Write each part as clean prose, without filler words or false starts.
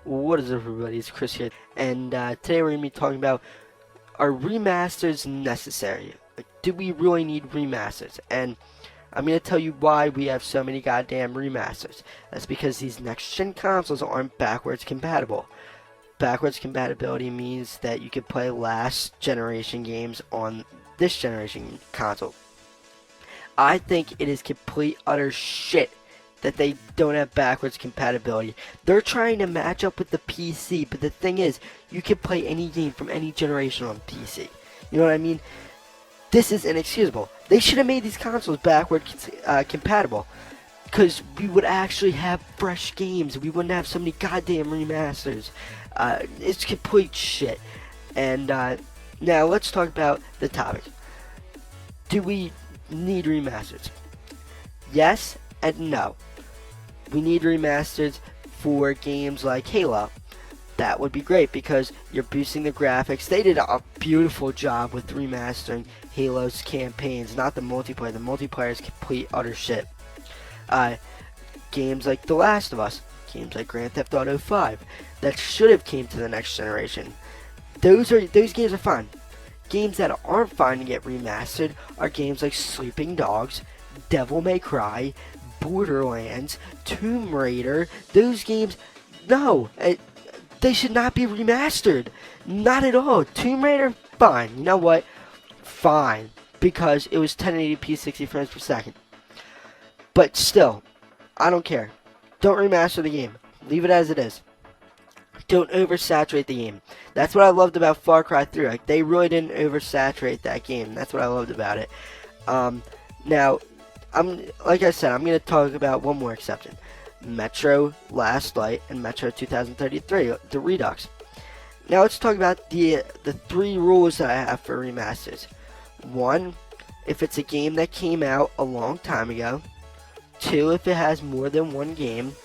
What is up, everybody? It's Chris here, and today we're going to be talking about, are remasters necessary? Like, do we really need remasters? And I'm going to tell you why we have so many goddamn remasters. That's because these next-gen consoles aren't backwards compatible. Backwards compatibility means that you can play last generation games on this generation console. I think it is complete utter shit that they don't have backwards compatibility. They're trying to match up with the PC, but the thing is, you can play any game from any generation on PC. You know what I mean? This is inexcusable. They should have made these consoles backwards compatible, because we would actually have fresh games. We wouldn't have so many goddamn remasters. It's complete shit. And now let's talk about the topic. Do we need remasters? Yes and no. We need remasters for games like Halo. That would be great because you're boosting the graphics. They did a beautiful job with remastering Halo's campaigns, not the multiplayer. The multiplayer is complete utter shit. Games like The Last of Us, games like Grand Theft Auto 5, that should have came to the next generation. Those games are fun. Games that aren't fine to get remastered are games like Sleeping Dogs, Devil May Cry, Borderlands, Tomb Raider. Those games, no, they should not be remastered. Not at all. Tomb Raider, fine. You know what? Fine. Because it was 1080p 60 frames per second. But still, I don't care. Don't remaster the game. Leave it as it is. Don't oversaturate the game. That's what I loved about Far Cry 3. Like, they really didn't oversaturate that game. That's what I loved about it. Now, like I said, I'm going to talk about one more exception. Metro Last Light and Metro 2033, the Redux. Now let's talk about the three rules that I have for remasters. One, if it's a game that came out a long time ago. Two, if it has more than one game,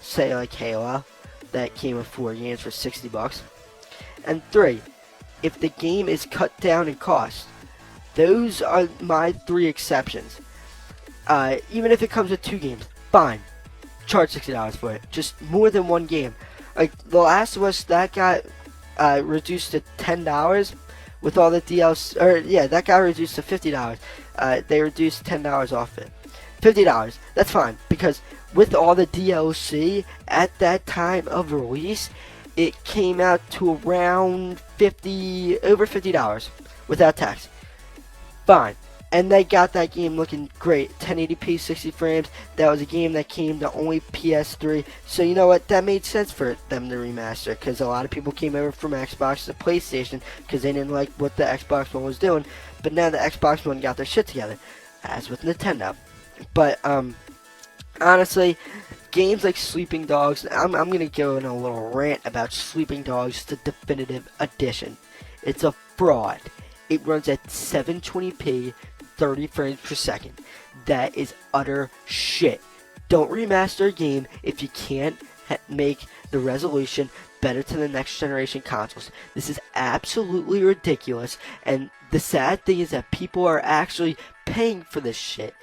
say like Halo, that came with 4 games for $60. And three, if the game is cut down in cost. Those are my 3 exceptions. Even if it comes with 2 games, fine. Charge $60 for it. Just more than one game. Like The Last of Us, that got reduced to $10 with all the DLC. Or yeah, that got reduced to $50. They reduced $10 off it. $50. That's fine because with all the DLC at that time of release, it came out to around over $50 without tax. Fine. And they got that game looking great. 1080p 60 frames. That was a game that came to only PS3. So you know what? That made sense for them to remaster. Because a lot of people came over from Xbox to PlayStation. Because they didn't like what the Xbox One was doing. But now the Xbox One got their shit together. As with Nintendo. But honestly, games like Sleeping Dogs. I'm going to go in a little rant about Sleeping Dogs, the Definitive Edition. It's a fraud. It runs at 720p, 30 frames per second. That is utter shit. Don't remaster a game if you can't make the resolution better to the next generation consoles. This is absolutely ridiculous, and the sad thing is that people are actually paying for this shit.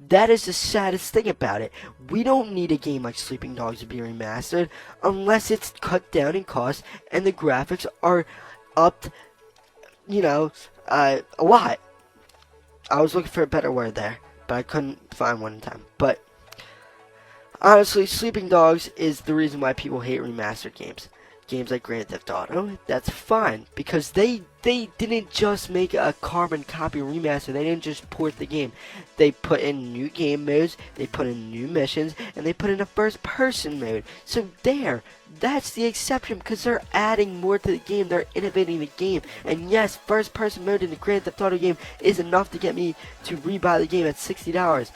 That is the saddest thing about it. We don't need a game like Sleeping Dogs to be remastered unless it's cut down in cost and the graphics are upped, a lot. I was looking for a better word there, but I couldn't find one in time. But honestly, Sleeping Dogs is the reason why people hate remastered games. Games like Grand Theft Auto, that's fine, because they didn't just make a carbon copy remaster. They didn't just port the game. They put in new game modes, they put in new missions, and they put in a first-person mode. So that's the exception, because they're adding more to the game. They're innovating the game. And yes, first-person mode in the Grand Theft Auto game is enough to get me to rebuy the game at $60.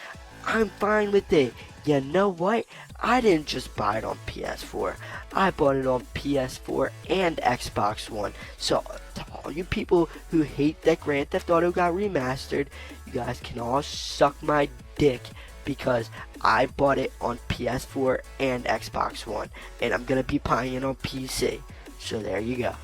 I'm fine with it. You know what? I didn't just buy it on PS4. I bought it on PS4 and Xbox One. So, to all you people who hate that Grand Theft Auto got remastered, you guys can all suck my dick because I bought it on PS4 and Xbox One. And I'm going to be buying it on PC. So, there you go.